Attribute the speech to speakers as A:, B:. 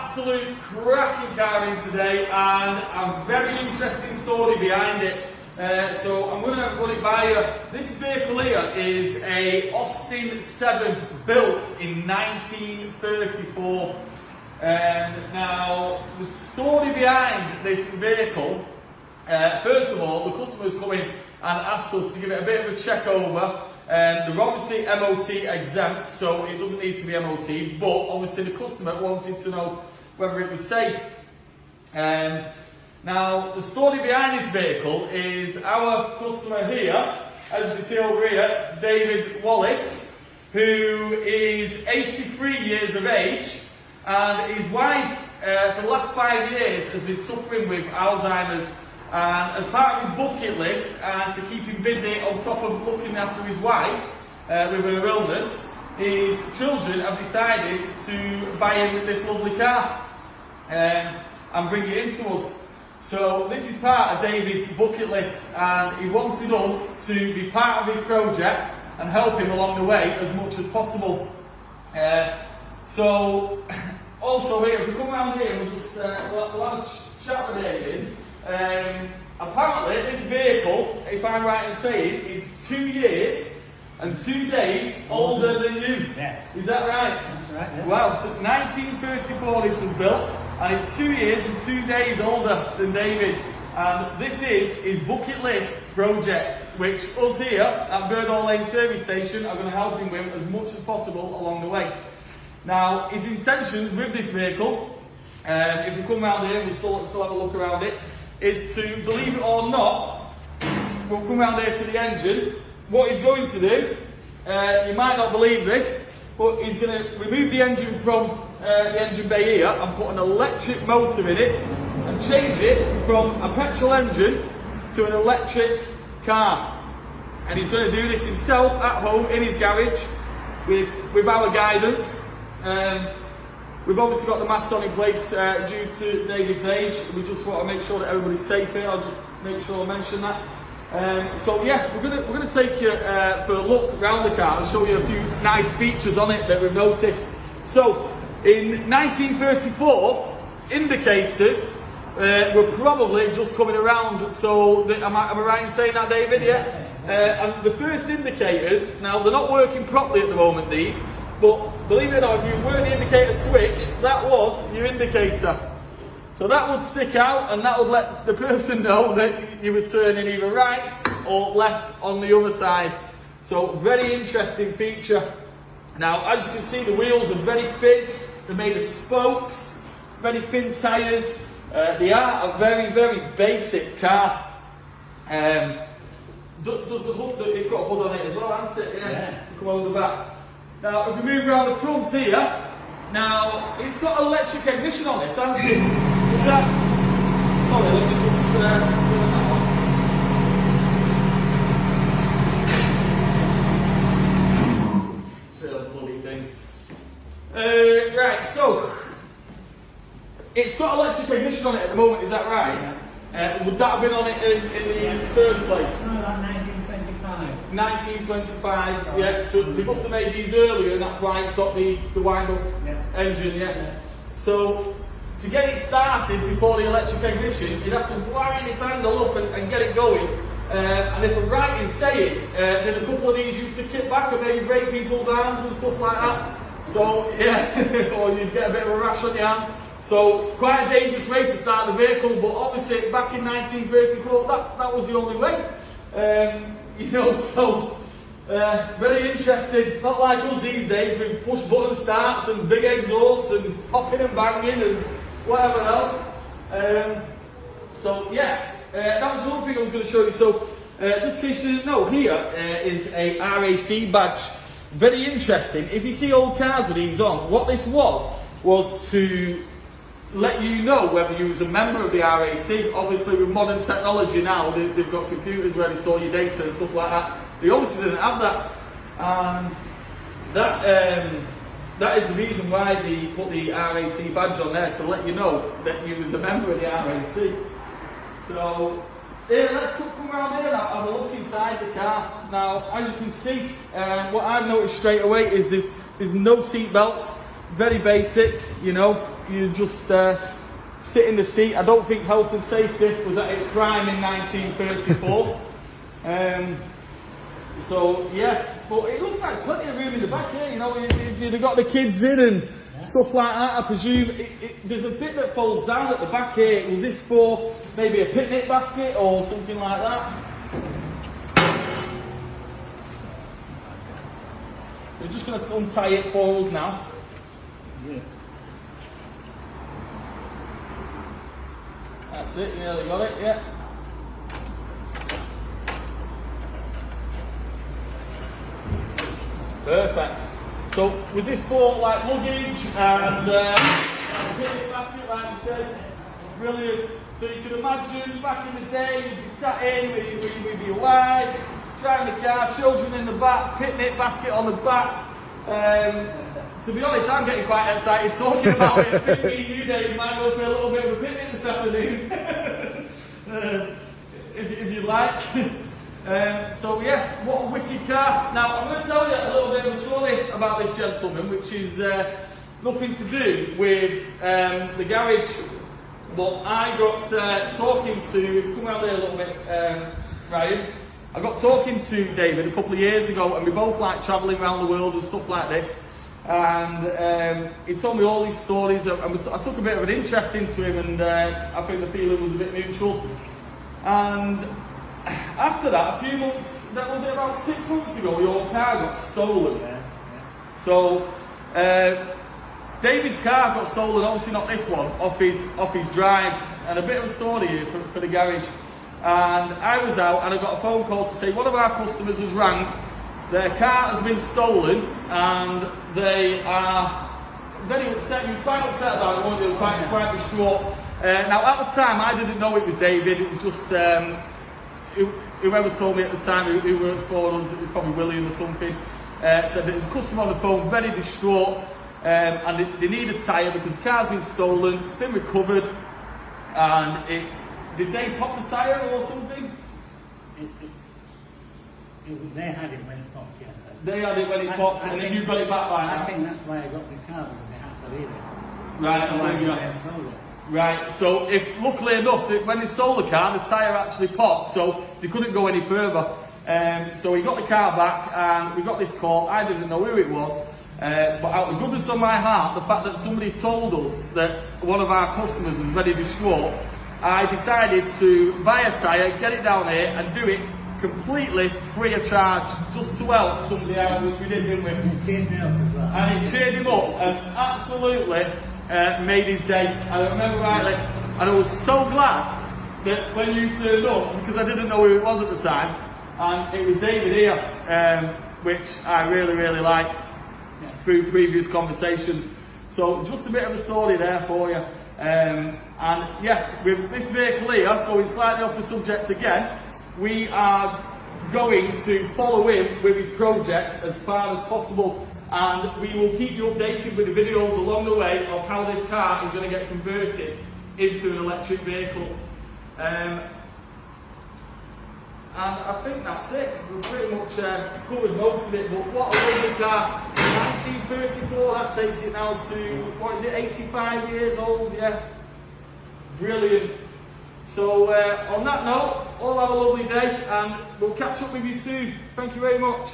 A: absolute cracking car in today, and a very interesting story behind it. So I'm going to run it by you. This vehicle here is a Austin 7 built in 1934. Now, the story behind this vehicle, first of all, the customers come in and asked us to give it a bit of a check over. They're obviously MOT exempt, so it doesn't need to be MOT, but obviously the customer wanted to know whether it was safe. Now, the story behind this vehicle is our customer here, as you can see over here, David Wallace, who is 83 years of age, and his wife, for the last 5 years, has been suffering with Alzheimer's. And as part of his bucket list, and to keep him busy on top of looking after his wife with her illness, his children have decided to buy him this lovely car and bring it into us. So this is part of David's bucket list, and he wanted us to be part of his project and help him along the way as much as possible. So also here, if we come around here, we'll just we'll have a chat with David. Apparently this vehicle, if I'm right in saying, is 2 years and 2 days older than you.
B: Yes.
A: Is that right?
B: That's right, yeah.
A: Wow, so 1934 this was built, and it's 2 years and 2 days older than David. And this is his bucket list project, which us here at Birdall Lane Service Station are going to help him with as much as possible along the way. Now, his intentions with this vehicle, if we come around here, we'll still have a look around it, is to, believe it or not, we'll come around here to the engine. What he's going to do, you might not believe this, but he's going to remove the engine from the engine bay here and put an electric motor in it and change it from a petrol engine to an electric car. And he's going to do this himself at home in his garage with our guidance. We've obviously got the masks on in place due to David's age. We just want to make sure that everybody's safe here. I'll just make sure I mention that. So yeah, we're gonna take you for a look around the car and show you a few nice features on it that we've noticed. So in 1934, indicators were probably just coming around. So am I right in saying that, David? Yeah. And the first indicators, now they're not working properly at the moment, these. But believe it or not, if you weren't the indicator switch, that was your indicator. So that would stick out, and that would let the person know that you were turning either right or left on the other side. So very interesting feature. Now, as you can see, the wheels are very thin. They're made of spokes, very thin tyres. They are a very, very basic car. Does the hood, it's got a hood on it as well, hasn't it? Yeah. To come over the back. Now, if we move around the front here, now it's got electric ignition on this, hasn't it? Is that? Sorry, let me just turn that on. Fair bloody thing. Right, so it's got electric ignition on it at the moment. Is that right? Would that have been on it in the first place?
B: No, about 1925.
A: 1925, yeah. So they must have made these earlier, and that's why it's got the wind-up engine, yeah. So to get it started before the electric ignition, you'd have to wind this handle up and get it going. And if I'm right in saying, then a couple of these used to kick back and maybe break people's arms and stuff like that. So yeah, or you'd get a bit of a rash on your hand. So quite a dangerous way to start the vehicle, but obviously back in 1934, that was the only way. You know, so very interesting. Not like us these days with push button starts and big exhausts and popping and banging and whatever else. So yeah, that was another thing I was going to show you. So just in case you didn't know, here is a RAC badge. Very interesting. If you see old cars with these on, what this was to let you know whether you was a member of the RAC. Obviously with modern technology now, they've got computers where they store your data and stuff like that. They obviously didn't have that. And that is the reason why they put the RAC badge on there, to let you know that you was a member of the RAC. So yeah, let's come around here and have a look inside the car. Now, as you can see, what I've noticed straight away is there's no seat belts. Very basic, you know. you just sit in the seat. I don't think health and safety was at its prime in 1934. So yeah, but it looks like there's plenty of room in the back here. You know, if you'd have got the kids in and stuff like that, I presume there's a bit that folds down at the back here. Was this for maybe a picnic basket or something like that? We're just going to untie it for us now.
B: Yeah.
A: That's it, you nearly got it, yeah. Perfect. So, was this for like luggage and a picnic basket, like you said? Brilliant. So you can imagine back in the day, you'd be sat in with your wife, driving the car, children in the back, picnic basket on the back. To be honest, I'm getting quite excited talking about it. I think me and you, Dave, might go for a little bit of a picnic this afternoon, if you'd like. So yeah, what a wicked car. Now I'm going to tell you a little bit of a story about this gentleman, which is nothing to do with the garage. But I got talking to, come around there a little bit, Ryan. I got talking to David a couple of years ago, and we both like travelling around the world and stuff like this. And he told me all these stories, and I took a bit of an interest into him, and I think the feeling was a bit mutual. And after that, a few months, that was about 6 months ago, your car got stolen. So David's car got stolen, obviously not this one, off his drive. And a bit of a story here for the garage. And I was out and I got a phone call to say one of our customers has rang, their car has been stolen and they are very upset. He was quite upset about it, wasn't he? Quite distraught. Now at the time I didn't know it was David, it was just whoever told me at the time who works for us, it was probably William or something, said that there's a customer on the phone very distraught and they need a tyre because the car's been stolen, it's been recovered, and did they pop the tyre or something?
B: They had it when it popped, yeah.
A: They had it when it popped, and then you got it back by now?
B: I think that's why I got the car, because they had to leave it.
A: Right,
B: Otherwise,
A: yeah.
B: they stole it.
A: Right, so if luckily enough, that when they stole the car, the tyre actually popped, so they couldn't go any further. So he got the car back, and we got this call. I didn't know who it was, but out of the goodness of my heart, the fact that somebody told us that one of our customers was very distraught, I decided to buy a tyre, get it down here, and do it completely free of charge, just to help somebody out, which we did, didn't we?
B: And it cheered me up as well.
A: And it cheered him up, and absolutely made his day. I remember rightly, and I was so glad that when you turned up, because I didn't know who it was at the time, and it was David here, which I really, really like through previous conversations. So just a bit of a story there for you. And yes, with this vehicle here, going slightly off the subject again, we are going to follow him with his project as far as possible, and we will keep you updated with the videos along the way of how this car is going to get converted into an electric vehicle. And I think that's it. We've pretty much covered most of it, but what a lovely car. 1934, that takes it now to, what is it, 85 years old, yeah? Brilliant. So on that note, all have a lovely day, and we'll catch up with you soon. Thank you very much.